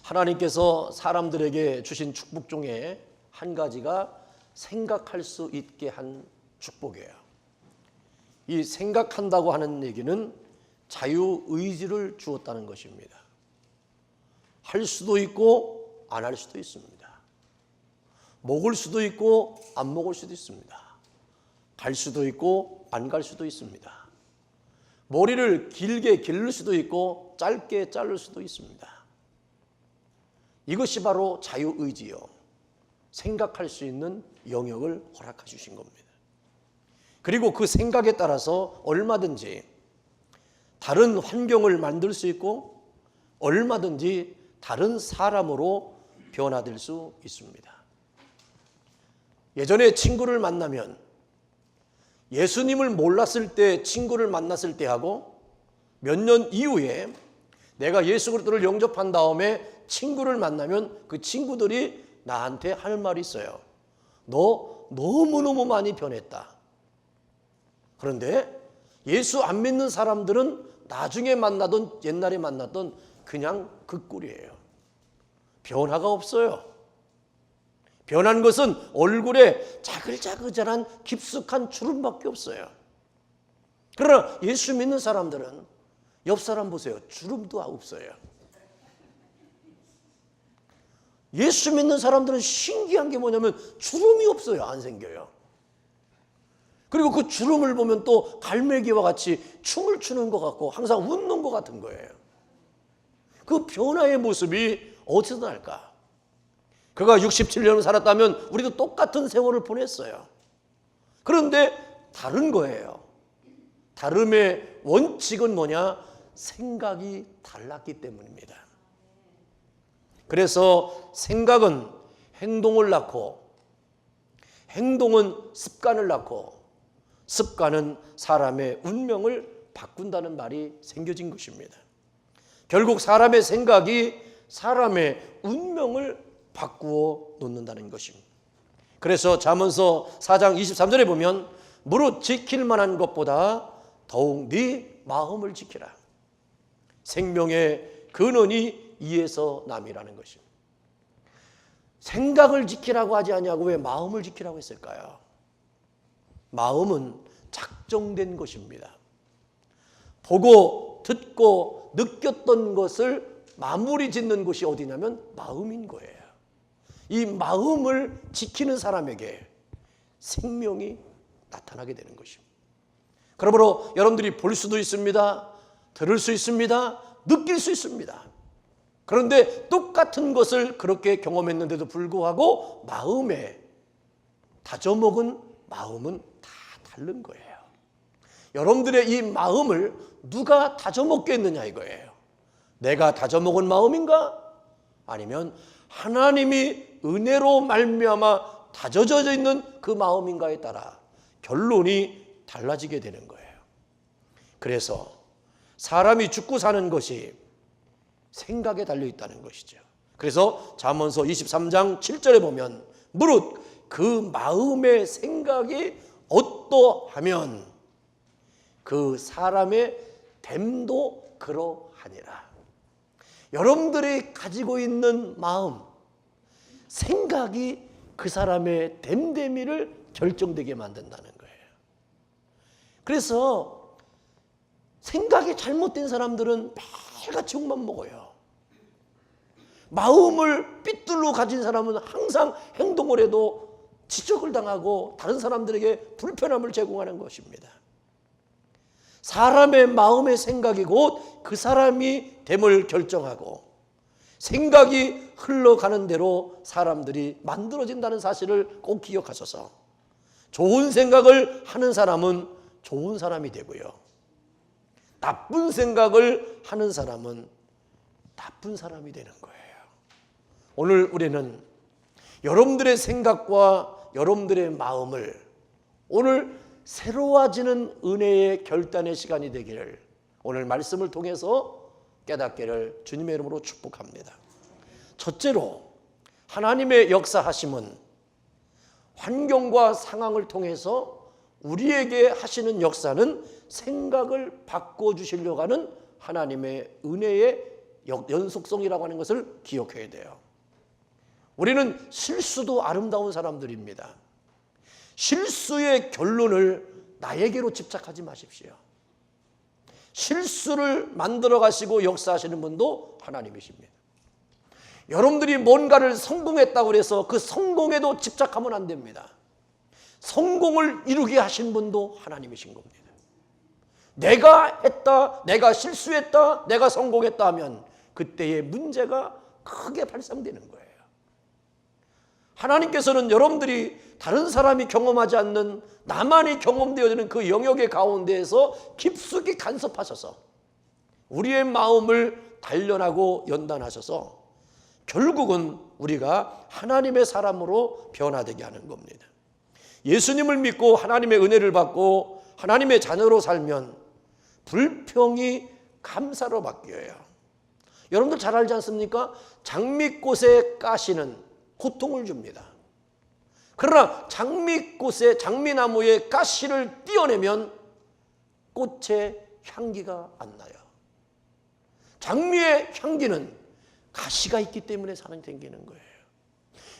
하나님께서 사람들에게 주신 축복 중에 한 가지가 생각할 수 있게 한 축복이에요. 이 생각한다고 하는 얘기는 자유의지를 주었다는 것입니다. 할 수도 있고 안 할 수도 있습니다. 먹을 수도 있고 안 먹을 수도 있습니다. 갈 수도 있고 안 갈 수도 있습니다. 머리를 길게 기를 수도 있고 짧게 자를 수도 있습니다. 이것이 바로 자유의지요. 생각할 수 있는 영역을 허락해 주신 겁니다. 그리고 그 생각에 따라서 얼마든지 다른 환경을 만들 수 있고 얼마든지 다른 사람으로 변화될 수 있습니다. 예전에 친구를 만나면 예수님을 몰랐을 때 친구를 만났을 때하고 몇 년 이후에 내가 예수 그리스도를 영접한 다음에 친구를 만나면 그 친구들이 나한테 하는 말이 있어요. 너 너무너무 많이 변했다. 그런데 예수 안 믿는 사람들은 나중에 만나던 옛날에 만났던 그냥 그 꼴이에요. 변화가 없어요. 변한 것은 얼굴에 자글자글한 깊숙한 주름밖에 없어요. 그러나 예수 믿는 사람들은 옆 사람 보세요. 주름도 없어요. 예수 믿는 사람들은 신기한 게 뭐냐면 주름이 없어요. 안 생겨요. 그리고 그 주름을 보면 또 갈매기와 같이 춤을 추는 것 같고 항상 웃는 것 같은 거예요. 그 변화의 모습이 어디서 날까? 그가 67년을 살았다면 우리도 똑같은 세월을 보냈어요. 그런데 다른 거예요. 다름의 원칙은 뭐냐? 생각이 달랐기 때문입니다. 그래서 생각은 행동을 낳고 행동은 습관을 낳고 습관은 사람의 운명을 바꾼다는 말이 생겨진 것입니다. 결국 사람의 생각이 사람의 운명을 바꾸어 놓는다는 것입니다. 그래서 잠언서 4장 23절에 보면 무릇 지킬 만한 것보다 더욱 네 마음을 지키라. 생명의 근원이 이에서 남이라는 것입니다. 생각을 지키라고 하지 아니하고 왜 마음을 지키라고 했을까요? 마음은 작정된 것입니다. 보고 듣고 느꼈던 것을 마무리 짓는 곳이 어디냐면 마음인 거예요. 이 마음을 지키는 사람에게 생명이 나타나게 되는 것입니다. 그러므로 여러분들이 볼 수도 있습니다. 들을 수 있습니다. 느낄 수 있습니다. 그런데 똑같은 것을 그렇게 경험했는데도 불구하고 마음에 다져먹은 마음은 다 다른 거예요. 여러분들의 이 마음을 누가 다져먹게 했느냐 이거예요. 내가 다져먹은 마음인가? 아니면 하나님이 은혜로 말미암아 다져져 있는 그 마음인가에 따라 결론이 달라지게 되는 거예요. 그래서 사람이 죽고 사는 것이 생각에 달려있다는 것이죠. 그래서 잠언서 23장 7절에 보면 무릇 그 마음의 생각이 어떠하면 그 사람의 됨도 그러하니라. 여러분들이 가지고 있는 마음, 생각이 그 사람의 됨됨이를 결정되게 만든다는 거예요. 그래서 생각이 잘못된 사람들은 매일같이 욕만 먹어요. 마음을 삐뚤로 가진 사람은 항상 행동을 해도 지적을 당하고 다른 사람들에게 불편함을 제공하는 것입니다. 사람의 마음의 생각이 곧 그 사람이 됨을 결정하고 생각이 흘러가는 대로 사람들이 만들어진다는 사실을 꼭 기억하셔서 좋은 생각을 하는 사람은 좋은 사람이 되고요. 나쁜 생각을 하는 사람은 나쁜 사람이 되는 거예요. 오늘 우리는 여러분들의 생각과 여러분들의 마음을 오늘 새로워지는 은혜의 결단의 시간이 되기를 오늘 말씀을 통해서 깨닫기를 주님의 이름으로 축복합니다. 첫째로 하나님의 역사하심은 환경과 상황을 통해서 우리에게 하시는 역사는 생각을 바꿔주시려고 하는 하나님의 은혜의 연속성이라고 하는 것을 기억해야 돼요. 우리는 실수도 아름다운 사람들입니다. 실수의 결론을 나에게로 집착하지 마십시오. 실수를 만들어 가시고 역사하시는 분도 하나님이십니다. 여러분들이 뭔가를 성공했다고 해서 그 성공에도 집착하면 안 됩니다. 성공을 이루게 하신 분도 하나님이신 겁니다. 내가 했다, 내가 실수했다, 내가 성공했다 하면 그때의 문제가 크게 발생되는 거예요. 하나님께서는 여러분들이 다른 사람이 경험하지 않는 나만이 경험되어지는 그 영역의 가운데에서 깊숙이 간섭하셔서 우리의 마음을 단련하고 연단하셔서 결국은 우리가 하나님의 사람으로 변화되게 하는 겁니다. 예수님을 믿고 하나님의 은혜를 받고 하나님의 자녀로 살면 불평이 감사로 바뀌어요. 여러분들 잘 알지 않습니까? 장미꽃의 가시는 고통을 줍니다. 그러나 장미꽃의 장미나무의 가시를 떼어내면 꽃의 향기가 안 나요. 장미의 향기는 가시가 있기 때문에 생기는 거예요.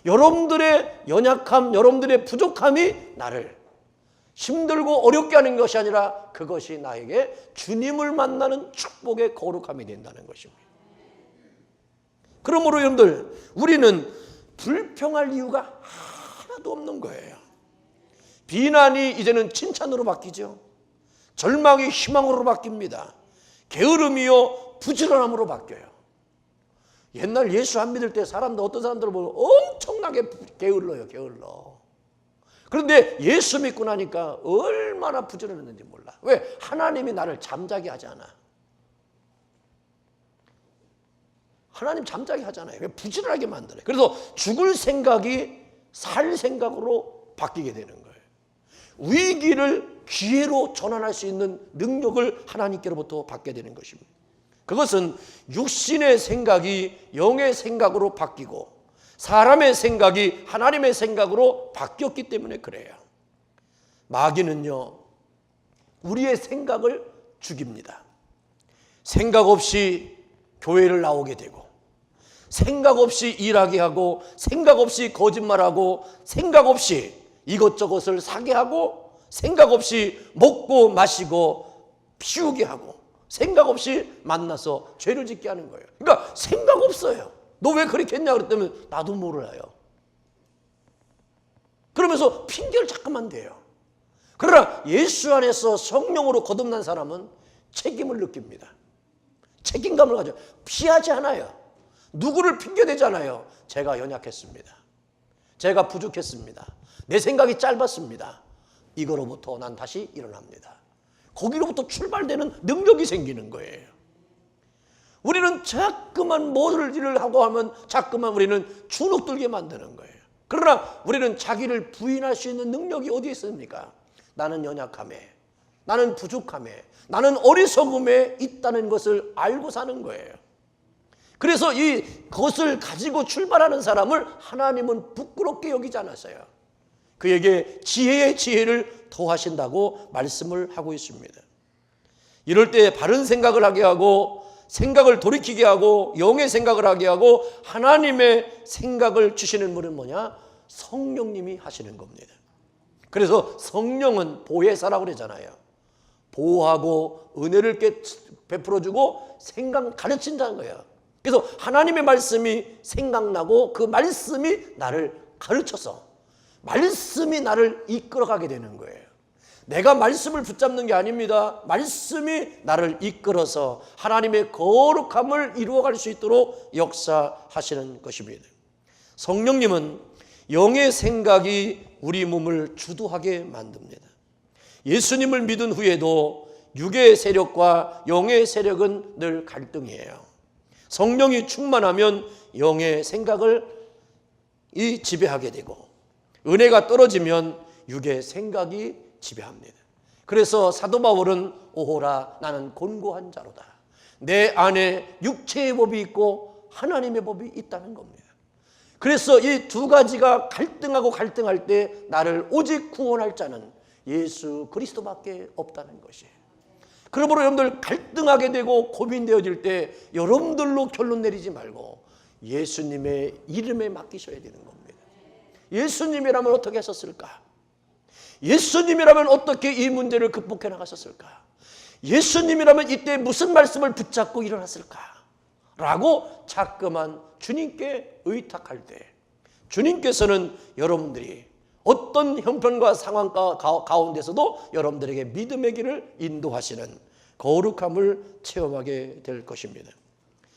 여러분들의 연약함, 여러분들의 부족함이 나를 힘들고 어렵게 하는 것이 아니라 그것이 나에게 주님을 만나는 축복의 거룩함이 된다는 것입니다. 그러므로 여러분들, 우리는 불평할 이유가 하나도 없는 거예요. 비난이 이제는 칭찬으로 바뀌죠. 절망이 희망으로 바뀝니다. 게으름이요 부지런함으로 바뀌어요. 옛날 예수 안 믿을 때 사람들, 어떤 사람들을 보면 엄청나게 게을러요. 그런데 예수 믿고 나니까 얼마나 부지런했는지 몰라. 왜? 하나님이 나를 잠자게 하지 않아. 하나님 잠자게 하잖아요. 왜? 부지런하게 만들어요. 그래서 죽을 생각이 살 생각으로 바뀌게 되는 거예요. 위기를 기회로 전환할 수 있는 능력을 하나님께로부터 받게 되는 것입니다. 그것은 육신의 생각이 영의 생각으로 바뀌고 사람의 생각이 하나님의 생각으로 바뀌었기 때문에 그래요. 마귀는요, 우리의 생각을 죽입니다. 생각 없이 교회를 나오게 되고, 생각 없이 일하게 하고, 생각 없이 거짓말하고, 생각 없이 이것저것을 사게 하고, 생각 없이 먹고 마시고 피우게 하고, 생각 없이 만나서 죄를 짓게 하는 거예요. 그러니까 생각 없어요. 너 왜 그렇게 했냐 그랬더니 나도 몰라요. 그러면서 핑계를 자꾸만 대요. 그러나 예수 안에서 성령으로 거듭난 사람은 책임을 느낍니다. 책임감을 가져 피하지 않아요. 누구를 핑계대지 않아요. 제가 연약했습니다. 제가 부족했습니다. 내 생각이 짧았습니다. 이거로부터 난 다시 일어납니다. 거기로부터 출발되는 능력이 생기는 거예요. 우리는 자꾸만 뭐를 일을 하고 하면 자꾸만 우리는 주눅들게 만드는 거예요. 그러나 우리는 자기를 부인할 수 있는 능력이 어디에 있습니까? 나는 연약함에, 나는 부족함에, 나는 어리석음에 있다는 것을 알고 사는 거예요. 그래서 이것을 가지고 출발하는 사람을 하나님은 부끄럽게 여기지 않았어요. 그에게 지혜의 지혜를 더하신다고 말씀을 하고 있습니다. 이럴 때 바른 생각을 하게 하고 생각을 돌이키게 하고 영의 생각을 하게 하고 하나님의 생각을 주시는 분은 뭐냐? 성령님이 하시는 겁니다. 그래서 성령은 보혜사라고 그러잖아요. 보호하고 은혜를 베풀어주고 생각 가르친다는 거예요. 그래서 하나님의 말씀이 생각나고 그 말씀이 나를 가르쳐서 말씀이 나를 이끌어가게 되는 거예요. 내가 말씀을 붙잡는 게 아닙니다. 말씀이 나를 이끌어서 하나님의 거룩함을 이루어갈 수 있도록 역사하시는 것입니다. 성령님은 영의 생각이 우리 몸을 주도하게 만듭니다. 예수님을 믿은 후에도 육의 세력과 영의 세력은 늘 갈등이에요. 성령이 충만하면 영의 생각을 지배하게 되고 은혜가 떨어지면 육의 생각이 지배합니다. 그래서 사도 바울은 오호라 나는 곤고한 자로다. 내 안에 육체의 법이 있고 하나님의 법이 있다는 겁니다. 그래서 이 두 가지가 갈등할 때 나를 오직 구원할 자는 예수 그리스도밖에 없다는 것이에요. 그러므로 여러분들 갈등하게 되고 고민되어질 때 여러분들로 결론 내리지 말고 예수님의 이름에 맡기셔야 되는 겁니다. 예수님이라면 어떻게 하셨을까? 예수님이라면 어떻게 이 문제를 극복해 나가셨을까? 예수님이라면 이때 무슨 말씀을 붙잡고 일어났을까? 라고 자꾸만 주님께 의탁할 때 주님께서는 여러분들이 어떤 형편과 상황 가운데서도 여러분들에게 믿음의 길을 인도하시는 거룩함을 체험하게 될 것입니다.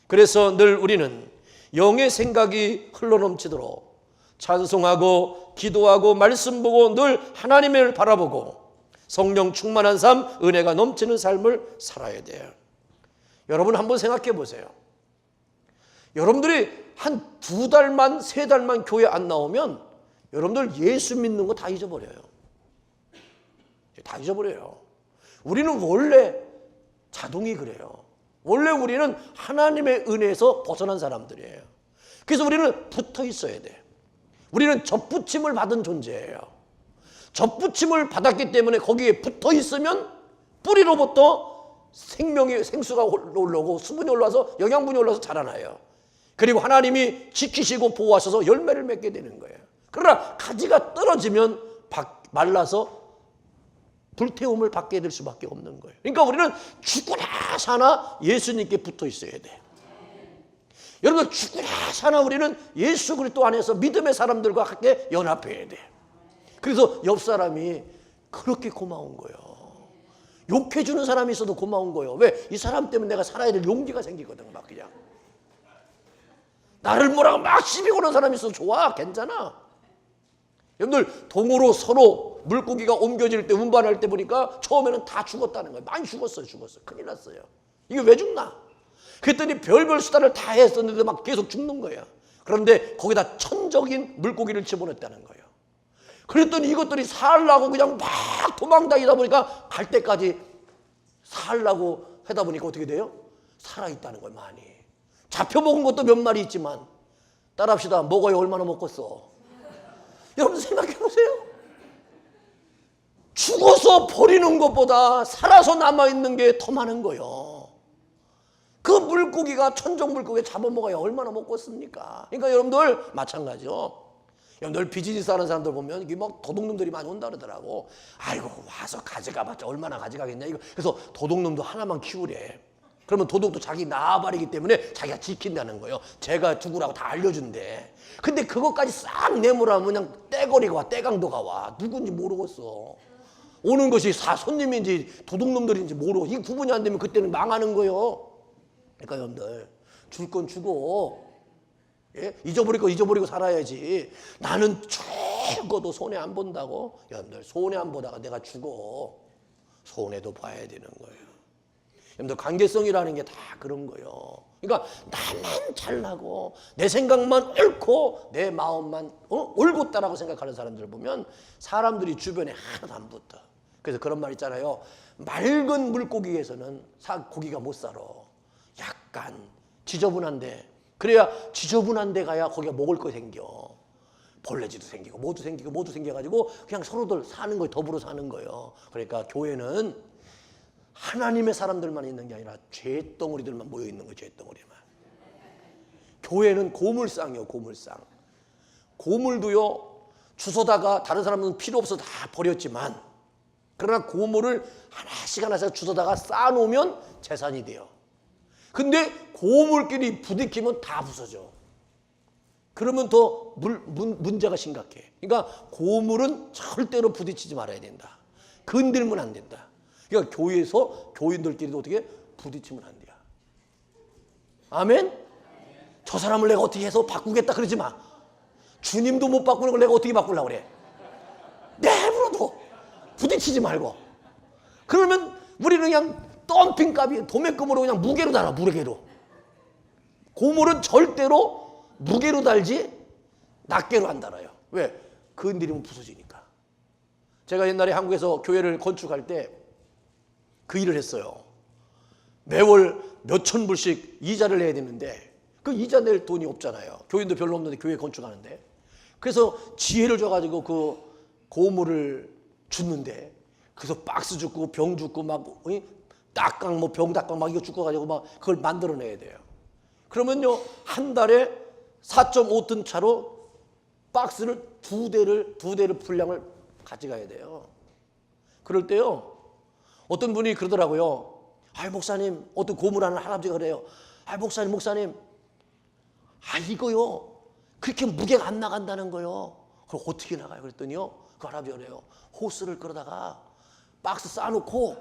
그래서 늘 우리는 영의 생각이 흘러넘치도록 찬송하고 기도하고 말씀 보고 늘 하나님을 바라보고 성령 충만한 삶, 은혜가 넘치는 삶을 살아야 돼요. 여러분 한번 생각해 보세요. 여러분들이 한 2달만 3달만 교회 안 나오면 여러분들 예수 믿는 거 다 잊어버려요. 다 잊어버려요. 우리는 원래 자동이 그래요. 원래 우리는 하나님의 은혜에서 벗어난 사람들이에요. 그래서 우리는 붙어 있어야 돼. 우리는 접붙임을 받은 존재예요. 접붙임을 받았기 때문에 거기에 붙어 있으면 뿌리로부터 생수가 올라오고 수분이 올라와서 영양분이 올라와서 자라나요. 그리고 하나님이 지키시고 보호하셔서 열매를 맺게 되는 거예요. 그러나 가지가 떨어지면 말라서 불태움을 받게 될 수밖에 없는 거예요. 그러니까 우리는 죽으나 사나 예수님께 붙어 있어야 돼. 여러분 죽으나 사나 우리는 예수 그리스도 안에서 믿음의 사람들과 함께 연합해야 돼. 그래서 옆 사람이 그렇게 고마운 거예요. 욕해주는 사람이 있어도 고마운 거예요. 왜? 이 사람 때문에 내가 살아야 될 용기가 생기거든. 막 그냥 나를 뭐라고 막 시비 거는 사람이 있어도 좋아. 괜찮아. 여러분들 동으로 서로 물고기가 옮겨질 때 운반할 때 보니까 처음에는 다 죽었다는 거예요. 많이 죽었어요. 큰일 났어요. 이게 왜 죽나? 그랬더니 별별 수단을 다 했었는데 막 계속 죽는 거예요. 그런데 거기다 천적인 물고기를 집어넣었다는 거예요. 그랬더니 이것들이 살라고 그냥 막 도망다니다 보니까 갈 때까지 살라고 하다 보니까 어떻게 돼요? 살아있다는 거예요. 많이. 잡혀먹은 것도 몇 마리 있지만 따라합시다. 먹어야 얼마나 먹겠어. 여러분 생각해 보세요. 죽어서 버리는 것보다 살아서 남아있는 게 더 많은 거예요. 그 물고기가 천적 물고기 잡아먹어야 얼마나 먹겠습니까? 그러니까 여러분들 마찬가지요. 여러분들 비즈니스 하는 사람들 보면 이게 막 도둑놈들이 많이 온다 그러더라고. 아이고 와서 가져가봤자 얼마나 가져가겠냐 이거. 그래서 도둑놈도 하나만 키우래. 그러면 도둑도 자기 나발이기 때문에 자기가 지킨다는 거예요. 제가 죽으라고 다 알려준대. 근데 그것까지 싹 내모라면 그냥 떼거리가 와, 떼강도가 와. 누군지 모르겠어. 오는 것이 손님인지 도둑놈들인지 모르고 이 구분이 안 되면 그때는 망하는 거예요. 그러니까 여러분들 줄 건 주고 예? 잊어버릴 거 잊어버리고 살아야지. 나는 죽어도 손해 안 본다고? 여러분들 손해 안 보다가 내가 죽어. 손해도 봐야 되는 거예요. 여러분들 관계성이라는 게 다 그런 거예요. 그러니까 나만 잘나고 내 생각만 옳고 내 마음만 옳고따라고 생각하는 사람들 보면 사람들이 주변에 하나도 안 붙어. 그래서 그런 말 있잖아요. 맑은 물고기에서는 고기가 못 살아. 약간 지저분한데 그래야 지저분한 데 가야 거기가 먹을 거 생겨. 벌레지도 생기고 모두 생겨가지고 그냥 서로들 사는 거예요. 더불어 사는 거예요. 그러니까 교회는 하나님의 사람들만 있는 게 아니라 죄덩어리들만 모여 있는 거예요. 죄덩어리만. 교회는 고물상이에요. 고물상. 고물도요. 주워다가 다른 사람은 필요 없어서 다 버렸지만 그러나 고물을 하나씩 주워다가 쌓아놓으면 재산이 돼요. 근데 고물끼리 부딪히면 다 부서져. 그러면 더 문제가 심각해. 그러니까 고물은 절대로 부딪히지 말아야 된다. 건들면 안 된다. 그러니까 교회에서 교인들끼리도 어떻게 부딪히면 안 돼요. 아멘? 저 사람을 내가 어떻게 해서 바꾸겠다 그러지 마. 주님도 못 바꾸는 걸 내가 어떻게 바꾸려고 그래. 내버려둬. 부딪히지 말고. 그러면 우리는 그냥 덤핑값이 도매금으로 그냥 무게로 달아. 무게로. 고물은 절대로 무게로 달지 낱개로 안 달아요. 왜? 건드리면 부서지니까. 제가 옛날에 한국에서 교회를 건축할 때 그 일을 했어요. 매월 몇천 불씩 이자를 내야 되는데 그 이자 낼 돈이 없잖아요. 교인도 별로 없는데 교회 건축하는데. 그래서 지혜를 줘가지고 그 고물을 줬는데 그래서 박스 줍고 병 줍고 막 딱강, 뭐 병닭강 막 이거 죽어가지고 막 그걸 만들어내야 돼요. 그러면요, 한 달에 4.5톤 차로 박스를 두 대를 분량을 가져가야 돼요. 그럴 때요, 어떤 분이 그러더라고요. 아, 목사님, 어떤 고문하는 할아버지가 그래요. 아, 목사님, 아, 이거요, 그렇게 무게가 안 나간다는 거요. 그럼 어떻게 나가요? 그랬더니요, 그 할아버지가 그래요. 호스를 끌어다가 박스 쌓아놓고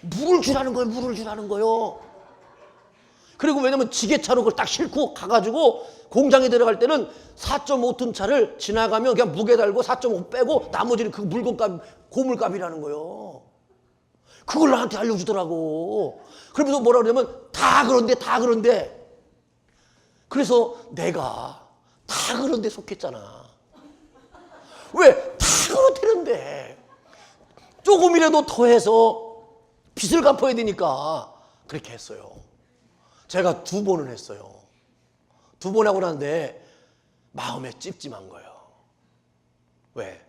물을 주라는 거예요. 그리고 왜냐면 지게차로 그걸 딱 싣고 가가지고 공장에 들어갈 때는 4.5톤 차를 지나가면 그냥 무게 달고 4.5 빼고 나머지는 그 물건값, 고물값이라는 거예요. 그걸 나한테 알려주더라고. 그러면서 뭐라 그러냐면 다 그런데. 그래서 내가 다 그런데 속했잖아. 왜? 다 그렇다는데. 조금이라도 더해서 빚을 갚아야 되니까 그렇게 했어요. 제가 2번을 했어요. 2번 하고 나는데 마음에 찝찝한 거예요. 왜?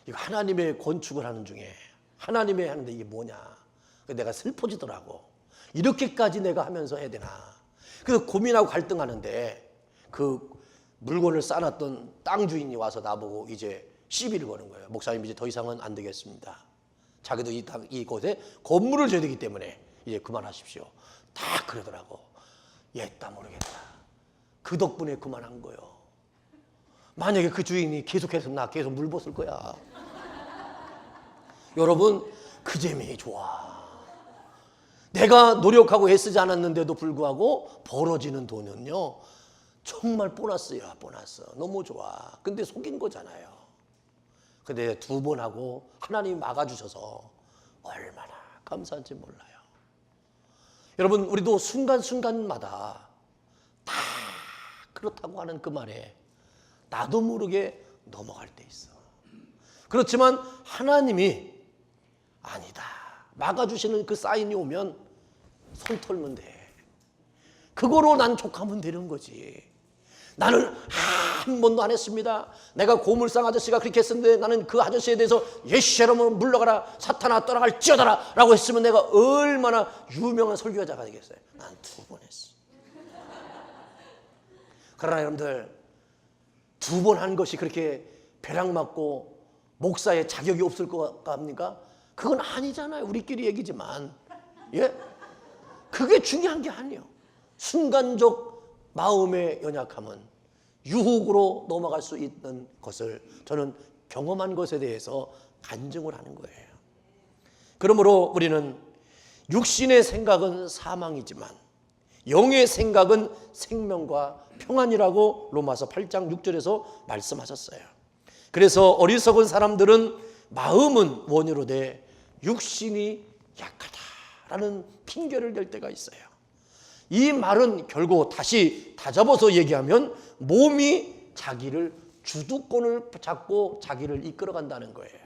이거 하나님의 건축을 하는 중에 하나님의 하는데 이게 뭐냐. 내가 슬퍼지더라고. 이렇게까지 내가 하면서 해야 되나. 그래서 고민하고 갈등하는데 그 물건을 쌓아놨던 땅 주인이 와서 나보고 이제 시비를 거는 거예요. 목사님, 이제 더 이상은 안 되겠습니다. 자기도 이곳에 건물을 줘야 되기 때문에 이제 그만하십시오. 다 그러더라고. 얘다 모르겠다. 그 덕분에 그만한 거예요. 만약에 그 주인이 계속해서 나 계속 물벗을 거야. 여러분, 그 재미 좋아. 내가 노력하고 애쓰지 않았는데도 불구하고 벌어지는 돈은요, 정말 보너스야, 보너스. 너무 좋아. 근데 속인 거잖아요. 근데 2번 하고 하나님이 막아주셔서 얼마나 감사한지 몰라요. 여러분, 우리도 순간순간마다 다 그렇다고 하는 그 말에 나도 모르게 넘어갈 때 있어. 그렇지만 하나님이 아니다, 막아주시는 그 사인이 오면 손 털면 돼. 그거로 난 족하면 되는 거지. 나는 한 번도 안 했습니다. 내가 고물상 아저씨가 그렇게 했었는데 나는 그 아저씨에 대해서 예시처럼 물러가라, 사탄아 떠나갈 지어다라 라고 했으면 내가 얼마나 유명한 설교자가 되겠어요. 난 2번 했어. 그러나 여러분들, 2번 한 것이 그렇게 벼락 맞고 목사의 자격이 없을 것 같습니까? 그건 아니잖아요. 우리끼리 얘기지만. 예? 그게 중요한 게 아니에요. 순간적 마음의 연약함은 유혹으로 넘어갈 수 있는 것을 저는 경험한 것에 대해서 간증을 하는 거예요. 그러므로 우리는 육신의 생각은 사망이지만 영의 생각은 생명과 평안이라고 로마서 8장 6절에서 말씀하셨어요. 그래서 어리석은 사람들은 마음은 원유로 돼 육신이 약하다라는 핑계를 댈 때가 있어요. 이 말은 결국 다시 다잡아서 얘기하면 몸이 자기를 주도권을 잡고 자기를 이끌어간다는 거예요.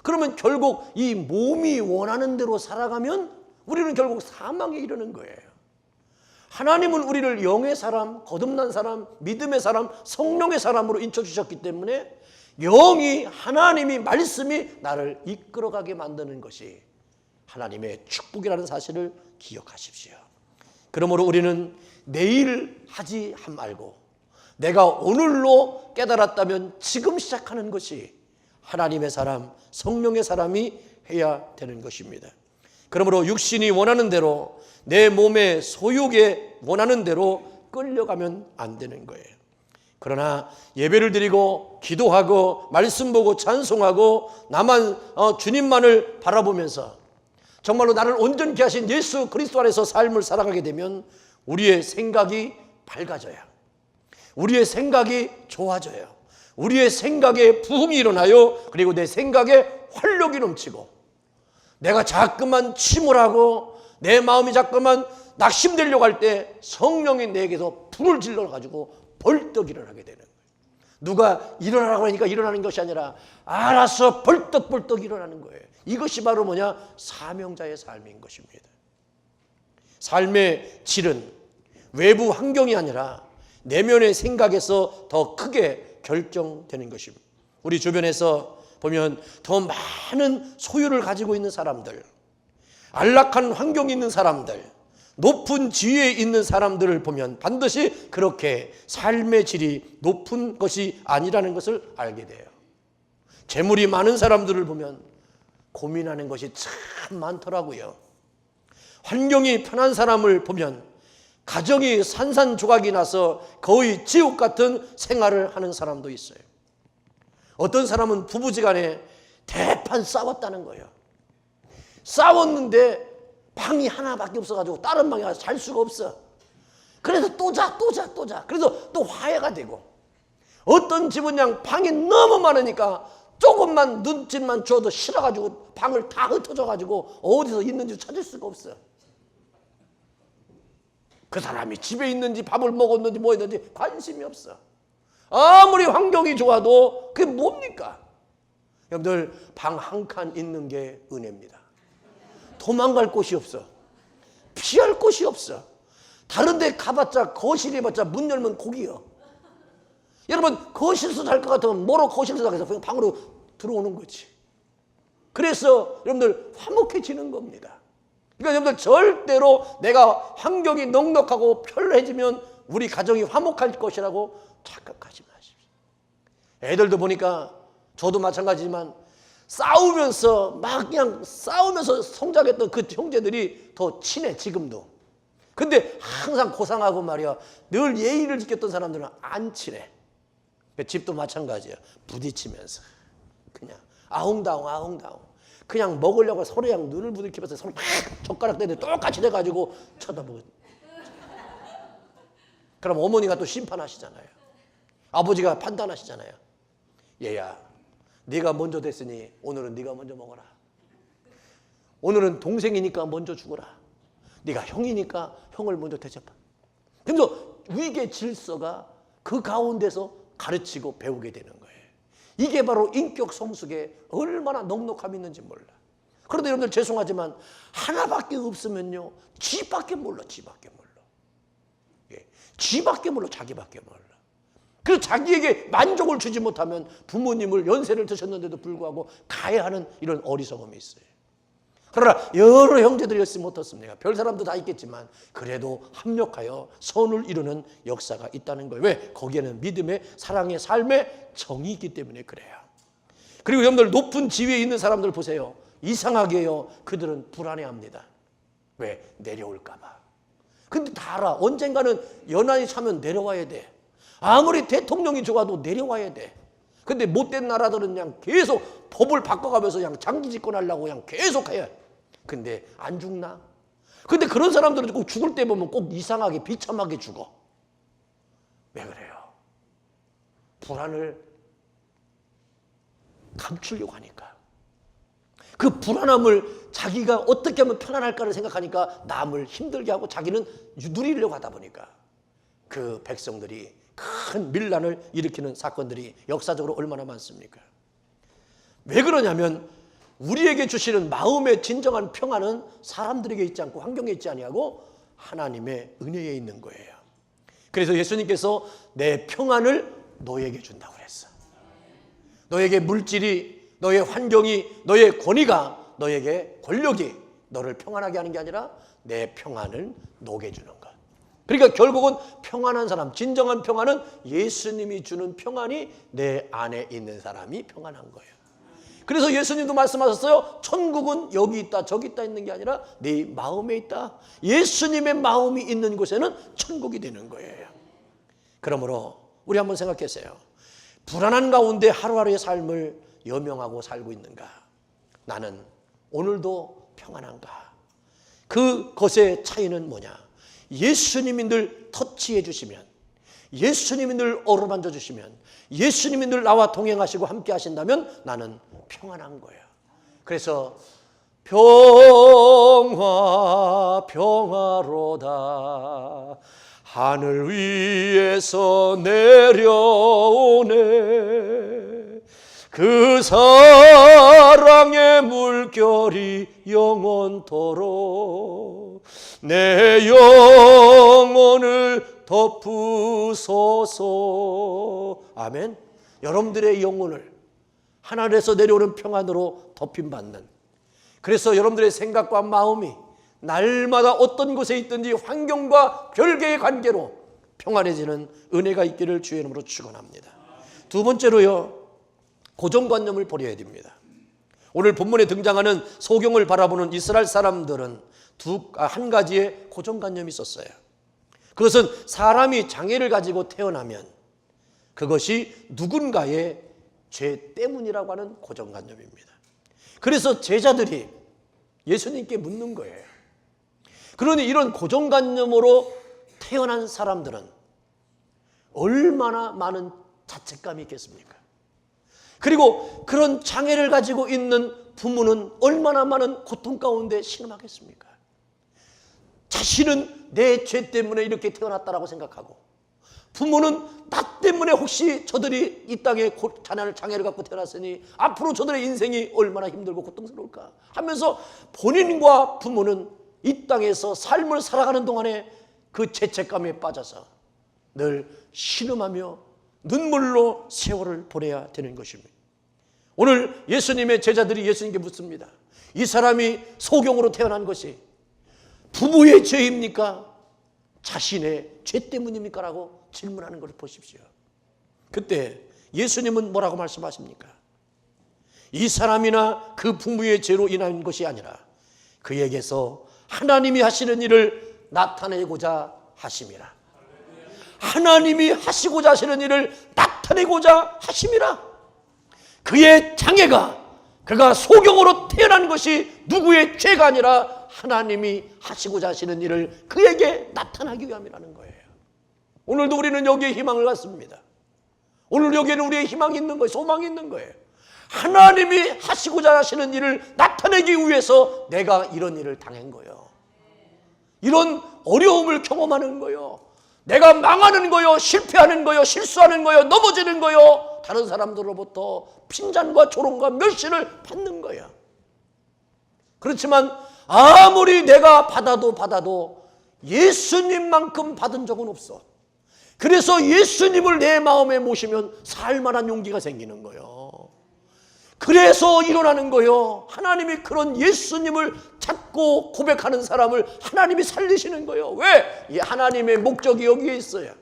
그러면 결국 이 몸이 원하는 대로 살아가면 우리는 결국 사망에 이르는 거예요. 하나님은 우리를 영의 사람, 거듭난 사람, 믿음의 사람, 성령의 사람으로 인쳐주셨기 때문에 영이, 하나님이, 말씀이 나를 이끌어가게 만드는 것이 하나님의 축복이라는 사실을 기억하십시오. 그러므로 우리는 내일 하지 말고 내가 오늘로 깨달았다면 지금 시작하는 것이 하나님의 사람, 성령의 사람이 해야 되는 것입니다. 그러므로 육신이 원하는 대로, 내 몸의 소욕에 원하는 대로 끌려가면 안 되는 거예요. 그러나 예배를 드리고 기도하고 말씀 보고 찬송하고 나만 주님만을 바라보면서 정말로 나를 온전케 하신 예수 그리스도 안에서 삶을 살아가게 되면 우리의 생각이 밝아져요. 우리의 생각이 좋아져요. 우리의 생각에 부흥이 일어나요. 그리고 내 생각에 활력이 넘치고 내가 자꾸만 침울하고 내 마음이 자꾸만 낙심되려고 할 때 성령이 내게서 불을 질러가지고 벌떡 일어나게 되는 거예요. 누가 일어나라고 하니까 일어나는 것이 아니라 알아서 벌떡벌떡 일어나는 거예요. 이것이 바로 뭐냐? 사명자의 삶인 것입니다. 삶의 질은 외부 환경이 아니라 내면의 생각에서 더 크게 결정되는 것입니다. 우리 주변에서 보면 더 많은 소유를 가지고 있는 사람들, 안락한 환경에 있는 사람들, 높은 지위에 있는 사람들을 보면 반드시 그렇게 삶의 질이 높은 것이 아니라는 것을 알게 돼요. 재물이 많은 사람들을 보면 고민하는 것이 참 많더라고요. 환경이 편한 사람을 보면 가정이 산산조각이 나서 거의 지옥 같은 생활을 하는 사람도 있어요. 어떤 사람은 부부지간에 대판 싸웠다는 거예요. 싸웠는데 방이 하나밖에 없어가지고 다른 방에 가서 잘 수가 없어. 그래서 또 자. 그래서 또 화해가 되고, 어떤 집은 그냥 방이 너무 많으니까 조금만 눈짓만 줘도 싫어가지고 방을 다 흩어져가지고 어디서 있는지 찾을 수가 없어. 그 사람이 집에 있는지 밥을 먹었는지 뭐 했는지 관심이 없어. 아무리 환경이 좋아도 그게 뭡니까? 여러분들, 방 한 칸 있는 게 은혜입니다. 도망갈 곳이 없어. 피할 곳이 없어. 다른 데 가봤자, 거실에 봤자 문 열면 고기요. 여러분, 거실에서 잘 것 같으면 뭐로 거실에서 자서 그냥 방으로 들어오는 거지. 그래서 여러분들 화목해지는 겁니다. 그러니까 여러분들, 절대로 내가 환경이 넉넉하고 편리해지면 우리 가정이 화목할 것이라고 착각하지 마십시오. 애들도 보니까, 저도 마찬가지지만 싸우면서 막 그냥 싸우면서 성장했던 그 형제들이 더 친해, 지금도. 근데 항상 고상하고 말이야, 늘 예의를 지켰던 사람들은 안 친해. 집도 마찬가지야. 부딪히면서 그냥 아웅다웅 그냥 먹으려고 서로 그냥 눈을 부딪히면서 서로 막 젓가락 대는데 똑같이 돼가지고 쳐다보고. 그럼 어머니가 또 심판하시잖아요. 아버지가 판단하시잖아요. 얘야, 네가 먼저 됐으니 오늘은 네가 먼저 먹어라. 오늘은 동생이니까 먼저 죽어라. 네가 형이니까 형을 먼저 대접하. 그래서 위계 질서가 그 가운데서 가르치고 배우게 되는 거예요. 이게 바로 인격 성숙에 얼마나 넉넉함이 있는지 몰라. 그런데 여러분들, 죄송하지만 하나밖에 없으면요, 지밖에 몰라. 예, 지밖에 몰라. 자기밖에 몰라. 그래서 자기에게 만족을 주지 못하면 부모님을 연세를 드셨는데도 불구하고 가해하는 이런 어리석음이 있어요. 그러나 여러 형제들이었으면 어떻습니까? 별 사람도 다 있겠지만 그래도 합력하여 선을 이루는 역사가 있다는 거예요. 왜? 거기에는 믿음의, 사랑의, 삶의 정이 있기 때문에 그래요. 그리고 여러분들, 높은 지위에 있는 사람들 보세요. 이상하게요, 그들은 불안해합니다. 왜? 내려올까 봐. 근데 다 알아. 언젠가는 연한이 차면 내려와야 돼. 아무리 대통령이 좋아도 내려와야 돼. 근데 못된 나라들은 그냥 계속 법을 바꿔가면서 그냥 장기 집권하려고 그냥 계속 해요. 근데 안 죽나? 근데 그런 사람들은 꼭 죽을 때 보면 꼭 이상하게 비참하게 죽어. 왜 그래요? 불안을 감추려고 하니까. 그 불안함을 자기가 어떻게 하면 편안할까를 생각하니까 남을 힘들게 하고 자기는 누리려고 하다 보니까 그 백성들이 큰 밀란을 일으키는 사건들이 역사적으로 얼마나 많습니까? 왜 그러냐면 우리에게 주시는 마음의 진정한 평안은 사람들에게 있지 않고 환경에 있지 아니하고 하나님의 은혜에 있는 거예요. 그래서 예수님께서 내 평안을 너에게 준다고 그랬어. 너에게 물질이, 너의 환경이, 너의 권위가, 너에게 권력이 너를 평안하게 하는 게 아니라 내 평안을 너에게 주는 것. 그러니까 결국은 평안한 사람, 진정한 평안은 예수님이 주는 평안이 내 안에 있는 사람이 평안한 거예요. 그래서 예수님도 말씀하셨어요. 천국은 여기 있다 저기 있다 있는 게 아니라 네 마음에 있다. 예수님의 마음이 있는 곳에는 천국이 되는 거예요. 그러므로 우리 한번 생각해보세요. 불안한 가운데 하루하루의 삶을 여명하고 살고 있는가? 나는 오늘도 평안한가? 그것의 차이는 뭐냐? 예수님이 늘 터치해 주시면, 예수님이 늘 어루만져 주시면, 예수님이 늘 나와 동행하시고 함께 하신다면 나는 평안한 거예요. 그래서 평화 평화로다 하늘 위에서 내려오네 그 사랑의 물결이 영원토록 내 영혼을 덮으소서. 아멘. 여러분들의 영혼을 하늘에서 내려오는 평안으로 덮임받는 그래서 여러분들의 생각과 마음이 날마다 어떤 곳에 있든지 환경과 별개의 관계로 평안해지는 은혜가 있기를 주의 이름으로 축원합니다. 두 번째로요, 고정관념을 버려야 됩니다. 오늘 본문에 등장하는 소경을 바라보는 이스라엘 사람들은 한 가지의 고정관념이 있었어요. 그것은 사람이 장애를 가지고 태어나면 그것이 누군가의 죄 때문이라고 하는 고정관념입니다. 그래서 제자들이 예수님께 묻는 거예요. 그러니 이런 고정관념으로 태어난 사람들은 얼마나 많은 자책감이 있겠습니까? 그리고 그런 장애를 가지고 있는 부모는 얼마나 많은 고통 가운데 신음하겠습니까? 자신은 내 죄 때문에 이렇게 태어났다라고 생각하고, 부모는 나 때문에 혹시 저들이 이 땅에 장애를 갖고 태어났으니 앞으로 저들의 인생이 얼마나 힘들고 고통스러울까 하면서 본인과 부모는 이 땅에서 삶을 살아가는 동안에 그 죄책감에 빠져서 늘 신음하며 눈물로 세월을 보내야 되는 것입니다. 오늘 예수님의 제자들이 예수님께 묻습니다. 이 사람이 소경으로 태어난 것이 부모의 죄입니까? 자신의 죄 때문입니까? 라고 질문하는 것을 보십시오. 그때 예수님은 뭐라고 말씀하십니까? 이 사람이나 그 부모의 죄로 인한 것이 아니라 그에게서 하나님이 하시는 일을 나타내고자 하심이라. 하나님이 하시고자 하시는 일을 나타내고자 하심이라. 그의 장애가, 그가 소경으로 태어난 것이 누구의 죄가 아니라 하나님이 하시고자 하시는 일을 그에게 나타나기 위함이라는 거예요. 오늘도 우리는 여기에 희망을 갖습니다. 오늘 여기에는 우리의 희망이 있는 거예요. 소망이 있는 거예요. 하나님이 하시고자 하시는 일을 나타내기 위해서 내가 이런 일을 당한 거예요. 이런 어려움을 경험하는 거예요. 내가 망하는 거요, 실패하는 거요, 실수하는 거요, 넘어지는 거요, 다른 사람들로부터 핀잔과 조롱과 멸시를 받는 거야. 그렇지만 아무리 내가 받아도 예수님만큼 받은 적은 없어. 그래서 예수님을 내 마음에 모시면 살만한 용기가 생기는 거예요. 그래서 일어나는 거예요. 하나님이 그런 예수님을 찾고 고백하는 사람을 하나님이 살리시는 거예요. 왜? 이 하나님의 목적이 여기에 있어요.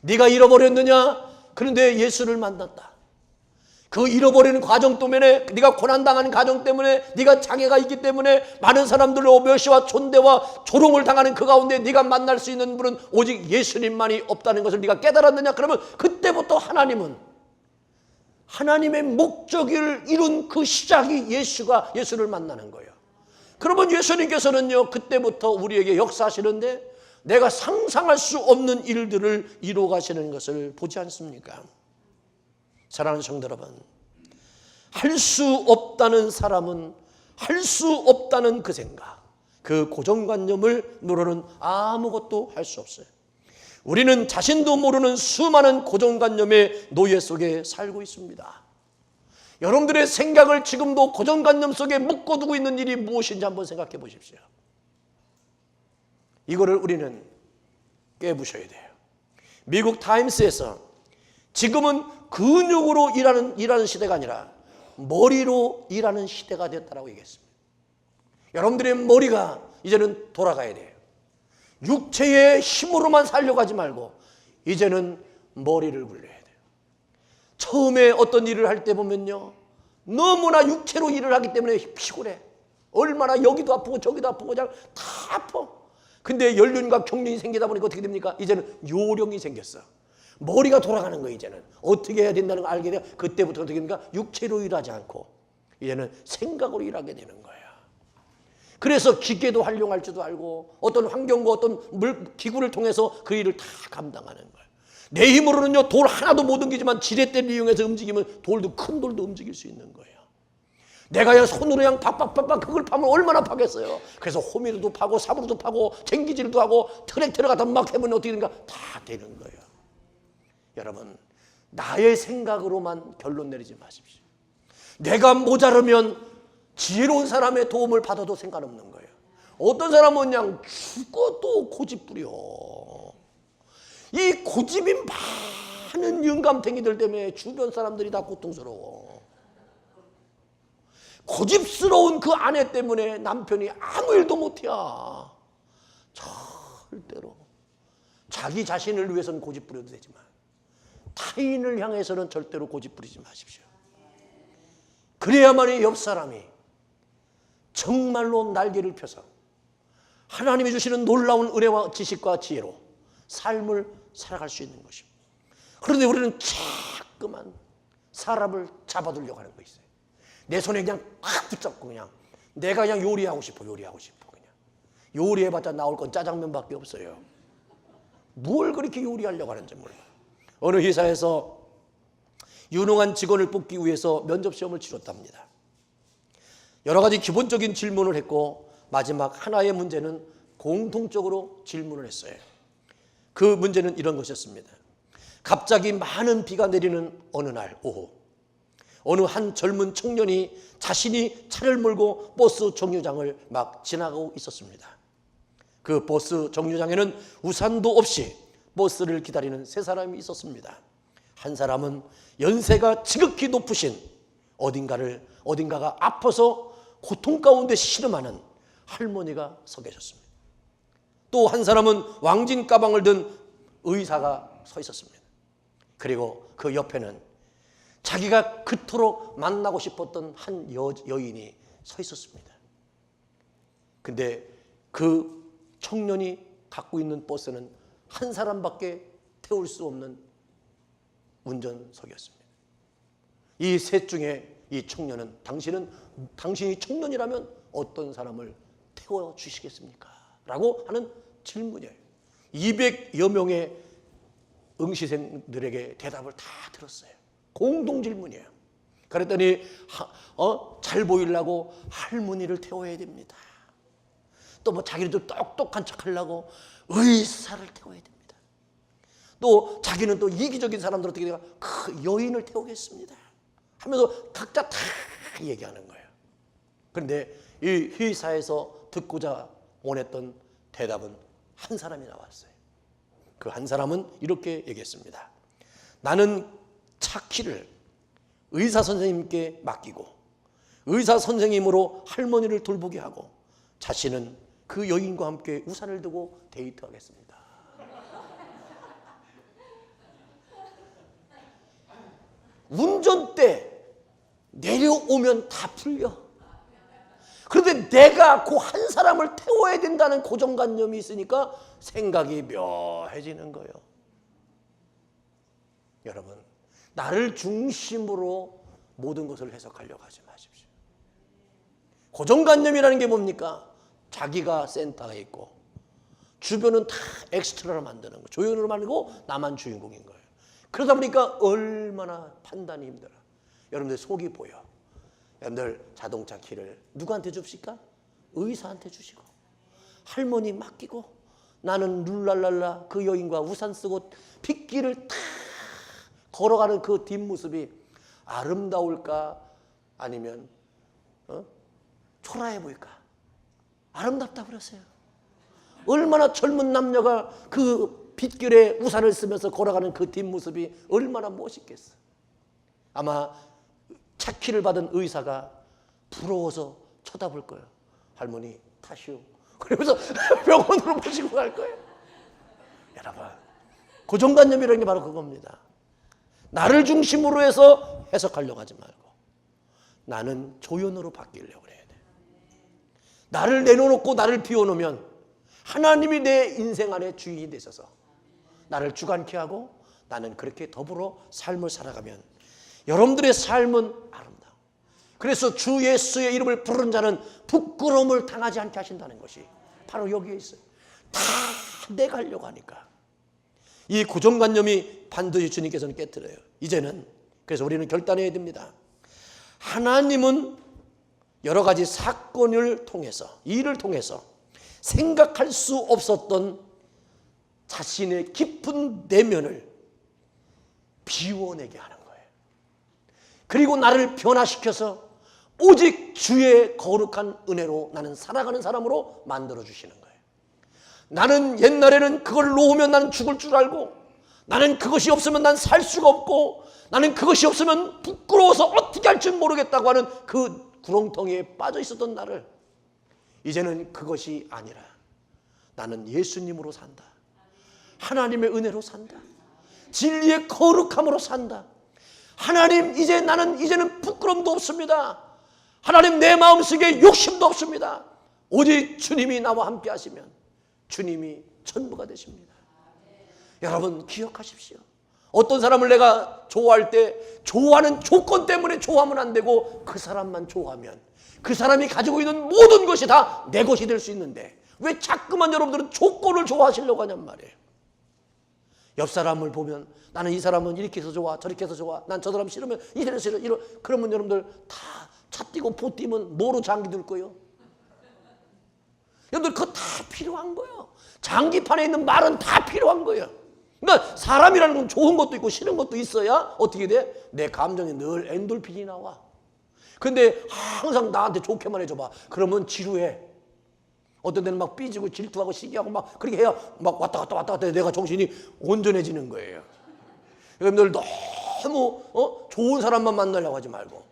네가 잃어버렸느냐? 그런데 예수를 만났다. 그 잃어버리는 과정 때문에, 네가 고난당하는 과정 때문에, 네가 장애가 있기 때문에 많은 사람들로 멸시와 존대와 조롱을 당하는 그 가운데 네가 만날 수 있는 분은 오직 예수님만이 없다는 것을 네가 깨달았느냐? 그러면 그때부터 하나님의 목적을 이룬 그 시작이 예수를 만나는 거예요. 그러면 예수님께서는요, 그때부터 우리에게 역사하시는데 내가 상상할 수 없는 일들을 이루어 가시는 것을 보지 않습니까? 사랑하는 성도 여러분, 할 수 없다는 사람은 할 수 없다는 그 생각, 그 고정관념을 누르는 아무것도 할 수 없어요. 우리는 자신도 모르는 수많은 고정관념의 노예 속에 살고 있습니다. 여러분들의 생각을 지금도 고정관념 속에 묶어두고 있는 일이 무엇인지 한번 생각해 보십시오. 이거를 우리는 깨부셔야 돼요. 미국 타임스에서 지금은 근육으로 일하는 시대가 아니라 머리로 일하는 시대가 됐다고 얘기했습니다. 여러분들의 머리가 이제는 돌아가야 돼요. 육체의 힘으로만 살려고 하지 말고 이제는 머리를 굴려야 돼요. 처음에 어떤 일을 할 때 보면요, 너무나 육체로 일을 하기 때문에 피곤해. 얼마나 여기도 아프고 저기도 아프고 그냥 다 아파. 근데 연륜과 경륜이 생기다 보니까 어떻게 됩니까? 이제는 요령이 생겼어. 머리가 돌아가는 거예요. 이제는 어떻게 해야 된다는 걸 알게 돼요. 그때부터 어떻게 됩니까? 육체로 일하지 않고 이제는 생각으로 일하게 되는 거예요. 그래서 기계도 활용할 줄도 알고 어떤 환경과 어떤 기구를 통해서 그 일을 다 감당하는 거예요. 내 힘으로는요, 돌 하나도 못 옮기지만 지렛대를 이용해서 움직이면 큰 돌도 움직일 수 있는 거예요. 내가 그냥 손으로 그냥 팍팍팍팍 그걸 파면 얼마나 파겠어요. 그래서 호미로도 파고 사부로도 파고 쟁기질도 하고 트랙터를 갖다 막 해보면 어떻게 되는가? 다 되는 거예요. 여러분, 나의 생각으로만 결론 내리지 마십시오. 내가 모자르면 지혜로운 사람의 도움을 받아도 상관없는 거예요. 어떤 사람은 그냥 죽어도 고집 부려. 이 고집이 많은 영감탱이들 때문에 주변 사람들이 다 고통스러워. 고집스러운 그 아내 때문에 남편이 아무 일도 못해야. 절대로 자기 자신을 위해서는 고집 부려도 되지만 타인을 향해서는 절대로 고집 부리지 마십시오. 그래야만이 옆 사람이 정말로 날개를 펴서 하나님이 주시는 놀라운 은혜와 지식과 지혜로 삶을 살아갈 수 있는 것입니다. 그런데 우리는 자꾸만 사람을 잡아두려고 하는 거 있어요. 내 손에 그냥 꽉 붙잡고 그냥 내가 그냥 요리하고 싶어 그냥 요리해봤자 나올 건 짜장면밖에 없어요. 뭘 그렇게 요리하려고 하는지 몰라요. 어느 회사에서 유능한 직원을 뽑기 위해서 면접시험을 치렀답니다. 여러 가지 기본적인 질문을 했고 마지막 하나의 문제는 공통적으로 질문을 했어요. 그 문제는 이런 것이었습니다. 갑자기 많은 비가 내리는 어느 날 오후, 어느 한 젊은 청년이 자신이 차를 몰고 버스 정류장을 막 지나가고 있었습니다. 그 버스 정류장에는 우산도 없이 버스를 기다리는 세 사람이 있었습니다. 한 사람은 연세가 지극히 높으신 어딘가가 아파서 고통 가운데 신음하는 할머니가 서 계셨습니다. 또 한 사람은 왕진 가방을 든 의사가 서 있었습니다. 그리고 그 옆에는 자기가 그토록 만나고 싶었던 한 여인이 서 있었습니다. 근데 그 청년이 갖고 있는 버스는 한 사람밖에 태울 수 없는 운전석이었습니다. 이 셋 중에 이 청년은 당신이 청년이라면 어떤 사람을 태워주시겠습니까? 라고 하는 질문이에요. 200여 명의 응시생들에게 대답을 다 들었어요. 공동 질문이에요. 그랬더니 잘 보이려고 할머니를 태워야 됩니다. 또 뭐 자기는 좀 똑똑한 척 하려고 의사를 태워야 됩니다. 또 자기는 또 이기적인 사람들 어떻게 돼가 그 여인을 태우겠습니다 하면서 각자 다 얘기하는 거예요. 그런데 이 회사에서 듣고자 원했던 대답은 한 사람이 나왔어요. 그 한 사람은 이렇게 얘기했습니다. 나는 차 키를 의사 선생님께 맡기고 의사 선생님으로 할머니를 돌보게 하고 자신은 그 여인과 함께 우산을 두고 데이트하겠습니다. 운전대 내려오면 다 풀려. 그런데 내가 그 한 사람을 태워야 된다는 고정관념이 있으니까 생각이 묘해지는 거예요. 여러분, 나를 중심으로 모든 것을 해석하려고 하지 마십시오. 고정관념이라는 게 뭡니까? 자기가 센터에 있고 주변은 다 엑스트라로 만드는 거예요. 조연으로 만들고 나만 주인공인 거예요. 그러다 보니까 얼마나 판단이 힘들어. 여러분들 속이 보여. 여러분들 자동차 키를 누구한테 줍니까? 의사한테 주시고 할머니 맡기고 나는 룰랄랄라 그 여인과 우산 쓰고 빗길을 탁 걸어가는 그 뒷모습이 아름다울까 아니면 초라해 보일까? 아름답다 그랬어요. 얼마나 젊은 남녀가 그 빗길에 우산을 쓰면서 걸어가는 그 뒷모습이 얼마나 멋있겠어. 아마 차키를 받은 의사가 부러워서 쳐다볼 거예요. 할머니 타시오. 그러면서 병원으로 모시고 갈 거예요. 여러분, 고정관념이라는 게 바로 그겁니다. 나를 중심으로 해서 해석하려고 하지 말고 나는 조연으로 바뀌려고 해야 돼. 나를 내려놓고 나를 비워놓으면 하나님이 내 인생 안에 주인이 되셔서 나를 주관케 하고 나는 그렇게 더불어 삶을 살아가면 여러분들의 삶은 아름다워. 그래서 주 예수의 이름을 부르는 자는 부끄러움을 당하지 않게 하신다는 것이 바로 여기에 있어요. 다 내가 하려고 하니까. 이 고정관념이 반드시 주님께서는 깨트려요. 이제는 그래서 우리는 결단해야 됩니다. 하나님은 여러 가지 사건을 통해서 일을 통해서 생각할 수 없었던 자신의 깊은 내면을 비워내게 하는 거예요. 그리고 나를 변화시켜서 오직 주의 거룩한 은혜로 나는 살아가는 사람으로 만들어주시는 거예요. 나는 옛날에는 그걸 놓으면 나는 죽을 줄 알고 나는 그것이 없으면 난 살 수가 없고 나는 그것이 없으면 부끄러워서 어떻게 할 줄 모르겠다고 하는 그 구렁텅이에 빠져 있었던 나를 이제는 그것이 아니라 나는 예수님으로 산다. 하나님의 은혜로 산다. 진리의 거룩함으로 산다. 하나님, 이제는 부끄럼도 없습니다. 하나님, 내 마음속에 욕심도 없습니다. 오직 주님이 나와 함께 하시면 주님이 전부가 되십니다. 여러분 기억하십시오. 어떤 사람을 내가 좋아할 때 좋아하는 조건 때문에 좋아하면 안 되고 그 사람만 좋아하면 그 사람이 가지고 있는 모든 것이 다 내 것이 될 수 있는데 왜 자꾸만 여러분들은 조건을 좋아하시려고 하냔 말이에요. 옆 사람을 보면 나는 이 사람은 이렇게 해서 좋아, 저렇게 해서 좋아, 난 저 사람 싫으면 이래서 싫어, 그러면 여러분들 다 차 뛰고 보 뛰면 뭐로 장기 들 거예요? 여러분들 그거 다 필요한 거예요. 장기판에 있는 말은 다 필요한 거예요. 그러니까 사람이라는 건 좋은 것도 있고 싫은 것도 있어야 어떻게 돼? 내 감정에 늘 엔돌핀이 나와. 근데 항상 나한테 좋게만 해줘봐. 그러면 지루해. 어떤 데는 막 삐지고 질투하고 시기하고 막 그렇게 해야 막 왔다 갔다 해 내가 정신이 온전해지는 거예요. 여러분들 너무 좋은 사람만 만나려고 하지 말고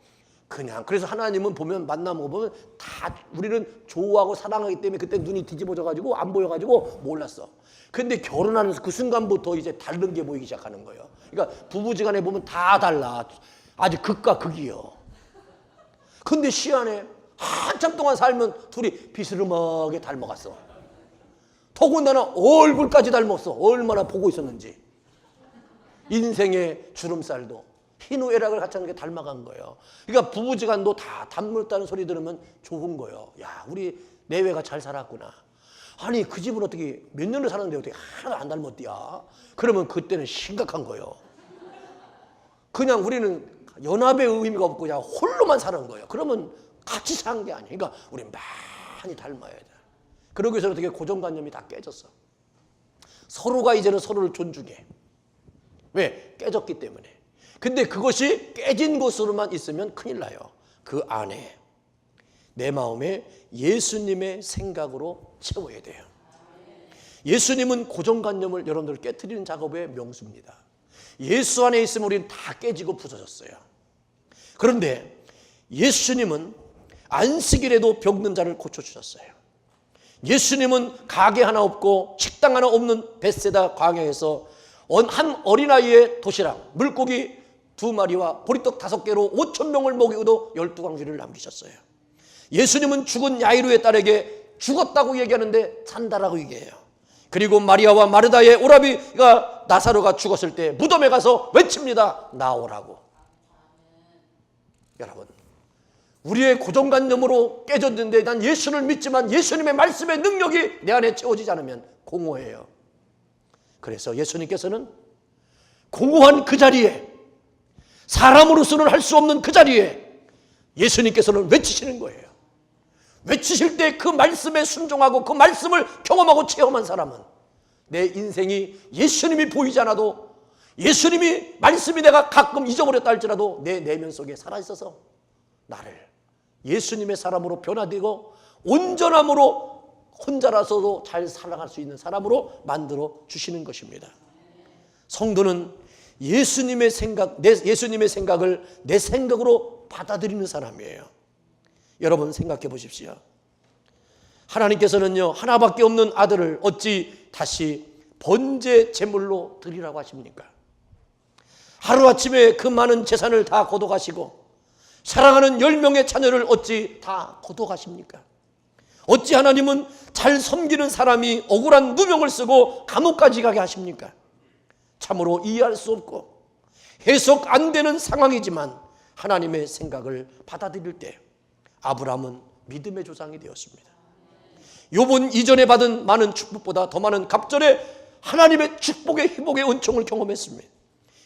그냥. 그래서 하나님은 보면 만나면 보면 다 우리는 좋아하고 사랑하기 때문에 그때 눈이 뒤집어져 가지고 안 보여 가지고 몰랐어. 근데 결혼하는 그 순간부터 이제 다른 게 보이기 시작하는 거예요. 그러니까 부부지간에 보면 다 달라. 아주 극과 극이요. 근데 시안에 한참 동안 살면 둘이 비스름하게 닮아갔어. 더군다나 얼굴까지 닮았어. 얼마나 보고 있었는지. 인생의 주름살도 희노애락을 같이 하는 게 닮아간 거예요. 그러니까 부부지간도 다 닮았다는 소리 들으면 좋은 거예요. 야, 우리 내외가 잘 살았구나. 아니 그 집은 어떻게 몇 년을 사는데 어떻게 하나도 안 닮았디야? 그러면 그때는 심각한 거예요. 그냥 우리는 연합의 의미가 없고 그냥 홀로만 사는 거예요. 그러면 같이 사는 게 아니에요. 그러니까 우리 많이 닮아야 돼. 그러기 위해서 어떻게 고정관념이 다 깨졌어. 서로가 이제는 서로를 존중해. 왜? 깨졌기 때문에. 근데 그것이 깨진 것으로만 있으면 큰일 나요. 그 안에 내 마음에 예수님의 생각으로 채워야 돼요. 예수님은 고정관념을 여러분들 깨트리는 작업의 명수입니다. 예수 안에 있으면 우리는 다 깨지고 부서졌어요. 그런데 예수님은 안식일에도 병든 자를 고쳐주셨어요. 예수님은 가게 하나 없고 식당 하나 없는 벳세다 광야에서 한 어린아이의 도시락, 물고기 2마리와 보리떡 5개로 5,000명을 먹이고도 12광주리를 남기셨어요. 예수님은 죽은 야이로의 딸에게 죽었다고 얘기하는데 산다라고 얘기해요. 그리고 마리아와 마르다의 오라비가 나사로가 죽었을 때 무덤에 가서 외칩니다. 나오라고. 여러분, 우리의 고정관념으로 깨졌는데 난 예수를 믿지만 예수님의 말씀의 능력이 내 안에 채워지지 않으면 공허해요. 그래서 예수님께서는 공허한 그 자리에, 사람으로서는 할 수 없는 그 자리에 예수님께서는 외치시는 거예요. 외치실 때 그 말씀에 순종하고 그 말씀을 경험하고 체험한 사람은 내 인생이 예수님이 보이지 않아도, 예수님이 말씀이 내가 가끔 잊어버렸다 할지라도 내 내면 속에 살아있어서 나를 예수님의 사람으로 변화되고 온전함으로 혼자라서도 잘 살아갈 수 있는 사람으로 만들어 주시는 것입니다. 성도는 예수님의 생각을 내 생각으로 받아들이는 사람이에요. 여러분 생각해 보십시오. 하나님께서는요, 하나밖에 없는 아들을 어찌 다시 번제 제물로 드리라고 하십니까? 하루아침에 그 많은 재산을 다 거둬가시고 사랑하는 10명의 자녀를 어찌 다 거둬가십니까? 어찌 하나님은 잘 섬기는 사람이 억울한 누명을 쓰고 감옥까지 가게 하십니까? 참으로 이해할 수 없고 해석 안 되는 상황이지만 하나님의 생각을 받아들일 때 아브라함은 믿음의 조상이 되었습니다. 욥은 이전에 받은 많은 축복보다 더 많은 갑절의 하나님의 축복의 회복의 은총을 경험했습니다.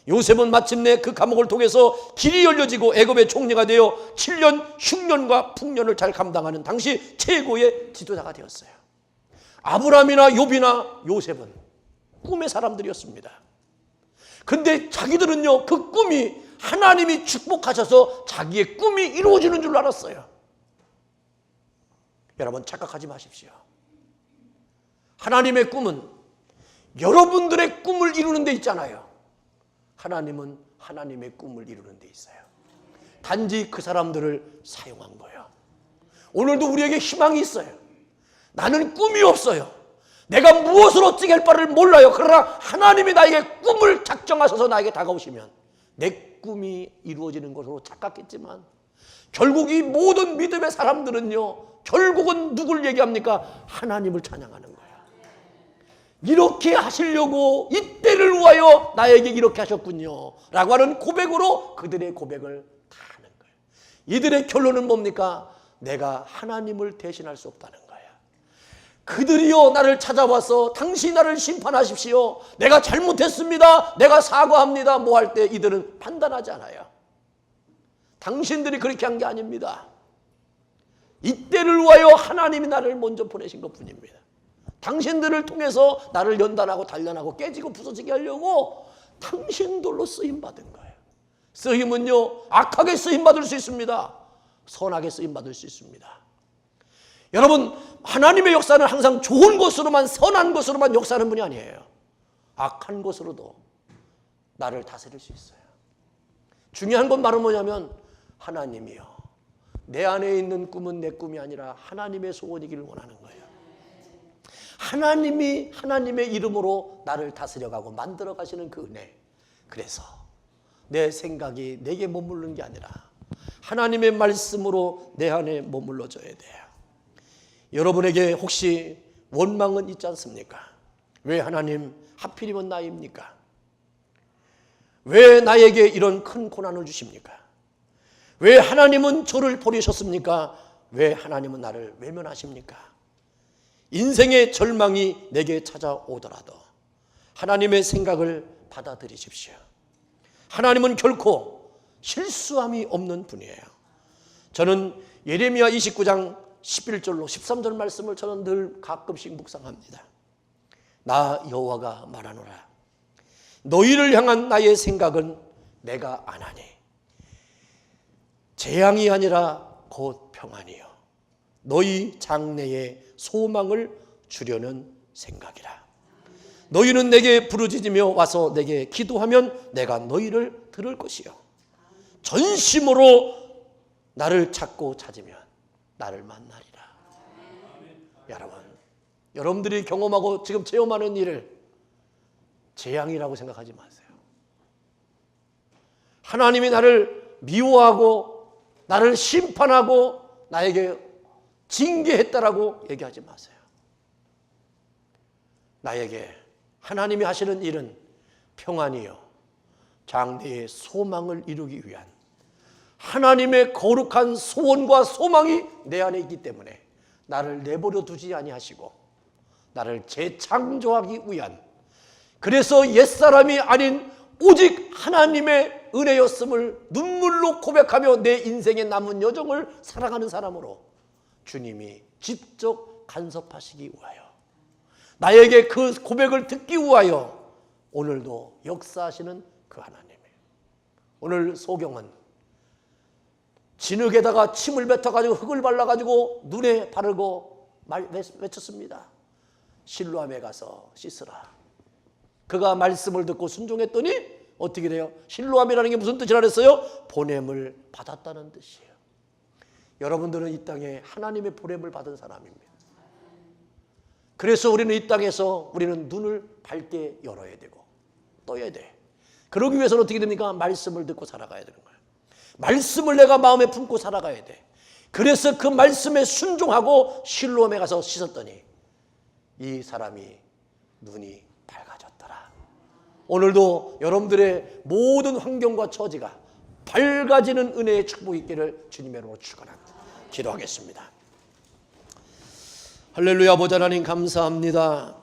요셉은 마침내 그 감옥을 통해서 길이 열려지고 애굽의 총리가 되어 7년 흉년과 풍년을 잘 감당하는 당시 최고의 지도자가 되었어요. 아브라함이나 욥이나 요셉은 꿈의 사람들이었습니다. 근데 자기들은요, 그 꿈이 하나님이 축복하셔서 자기의 꿈이 이루어지는 줄 알았어요. 여러분 착각하지 마십시오. 하나님의 꿈은 여러분들의 꿈을 이루는 데 있잖아요. 하나님은 하나님의 꿈을 이루는 데 있어요. 단지 그 사람들을 사용한 거예요. 오늘도 우리에게 희망이 있어요. 나는 꿈이 없어요. 내가 무엇을 어떻게 할 바를 몰라요. 그러나 하나님이 나에게 꿈을 작정하셔서 나에게 다가오시면 내 꿈이 이루어지는 것으로 착각했지만 결국 이 모든 믿음의 사람들은요, 결국은 누굴 얘기합니까? 하나님을 찬양하는 거예요. 이렇게 하시려고 이때를 위하여 나에게 이렇게 하셨군요 라고 하는 고백으로 그들의 고백을 다 하는 거예요. 이들의 결론은 뭡니까? 내가 하나님을 대신할 수 없다는 거예요. 그들이요, 나를 찾아와서 당신이 나를 심판하십시오, 내가 잘못했습니다, 내가 사과합니다 뭐 할 때 이들은 판단하지 않아요. 당신들이 그렇게 한 게 아닙니다. 이때를 위하여 하나님이 나를 먼저 보내신 것뿐입니다. 당신들을 통해서 나를 연단하고 단련하고 깨지고 부서지게 하려고 당신들로 쓰임받은 거예요. 쓰임은요, 악하게 쓰임받을 수 있습니다. 선하게 쓰임받을 수 있습니다. 여러분, 하나님의 역사는 항상 좋은 것으로만, 선한 것으로만 역사하는 분이 아니에요. 악한 것으로도 나를 다스릴 수 있어요. 중요한 건 바로 뭐냐면 하나님이요, 내 안에 있는 꿈은 내 꿈이 아니라 하나님의 소원이기를 원하는 거예요. 하나님이 하나님의 이름으로 나를 다스려가고 만들어 가시는 그 은혜. 그래서 내 생각이 내게 머무르는 게 아니라 하나님의 말씀으로 내 안에 머물러져야 돼요. 여러분에게 혹시 원망은 있지 않습니까? 왜 하나님 하필이면 나입니까? 왜 나에게 이런 큰 고난을 주십니까? 왜 하나님은 저를 버리셨습니까? 왜 하나님은 나를 외면하십니까? 인생의 절망이 내게 찾아오더라도 하나님의 생각을 받아들이십시오. 하나님은 결코 실수함이 없는 분이에요. 저는 예레미야 29장 11절로 13절 말씀을 저는 늘 가끔씩 묵상합니다. 나 여호와가 말하노라. 너희를 향한 나의 생각은 내가 아나니 재앙이 아니라 곧 평안이요 너희 장래에 소망을 주려는 생각이라. 너희는 내게 부르짖으며 와서 내게 기도하면 내가 너희를 들을 것이요 전심으로 나를 찾고 찾으면 나를 만나리라. 여러분, 여러분들이 경험하고 지금 체험하는 일을 재앙이라고 생각하지 마세요. 하나님이 나를 미워하고 나를 심판하고 나에게 징계했다라고 얘기하지 마세요. 나에게 하나님이 하시는 일은 평안이요 장래의 소망을 이루기 위한 하나님의 거룩한 소원과 소망이 내 안에 있기 때문에 나를 내버려 두지 아니하시고 나를 재창조하기 위한, 그래서 옛사람이 아닌 오직 하나님의 은혜였음을 눈물로 고백하며 내 인생의 남은 여정을 살아가는 사람으로 주님이 직접 간섭하시기 위하여, 나에게 그 고백을 듣기 위하여 오늘도 역사하시는 그 하나님이에요. 오늘 소경은 진흙에다가 침을 뱉어가지고 흙을 발라가지고 눈에 바르고 외쳤습니다. 실로암에 가서 씻으라. 그가 말씀을 듣고 순종했더니 어떻게 돼요? 실로암이라는 게 무슨 뜻이라 그랬어요? 보냄을 받았다는 뜻이에요. 여러분들은 이 땅에 하나님의 보냄을 받은 사람입니다. 그래서 우리는 이 땅에서 우리는 눈을 밝게 열어야 되고 떠야 돼. 그러기 위해서는 어떻게 됩니까? 말씀을 듣고 살아가야 되는 거예요. 말씀을 내가 마음에 품고 살아가야 돼. 그래서 그 말씀에 순종하고 실로암에 가서 씻었더니 이 사람이 눈이 밝아졌더라. 오늘도 여러분들의 모든 환경과 처지가 밝아지는 은혜의 축복이 있기를 주님의 이름으로 축원합니다. 기도하겠습니다. 할렐루야. 보좌 하나님 감사합니다.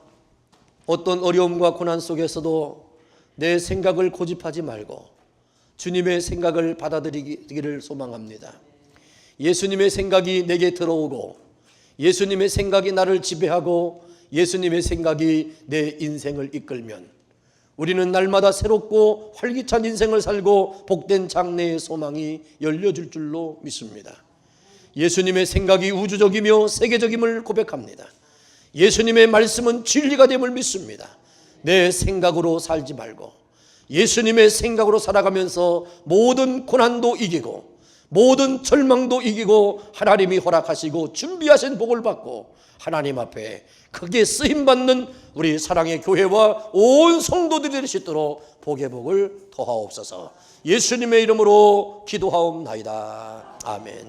어떤 어려움과 고난 속에서도 내 생각을 고집하지 말고 주님의 생각을 받아들이기를 소망합니다. 예수님의 생각이 내게 들어오고 예수님의 생각이 나를 지배하고 예수님의 생각이 내 인생을 이끌면 우리는 날마다 새롭고 활기찬 인생을 살고 복된 장래의 소망이 열려줄 줄로 믿습니다. 예수님의 생각이 우주적이며 세계적임을 고백합니다. 예수님의 말씀은 진리가 됨을 믿습니다. 내 생각으로 살지 말고 예수님의 생각으로 살아가면서 모든 고난도 이기고 모든 절망도 이기고 하나님이 허락하시고 준비하신 복을 받고 하나님 앞에 크게 쓰임받는 우리 사랑의 교회와 온 성도들이 될 수 있도록 복의 복을 더하옵소서. 예수님의 이름으로 기도하옵나이다. 아멘.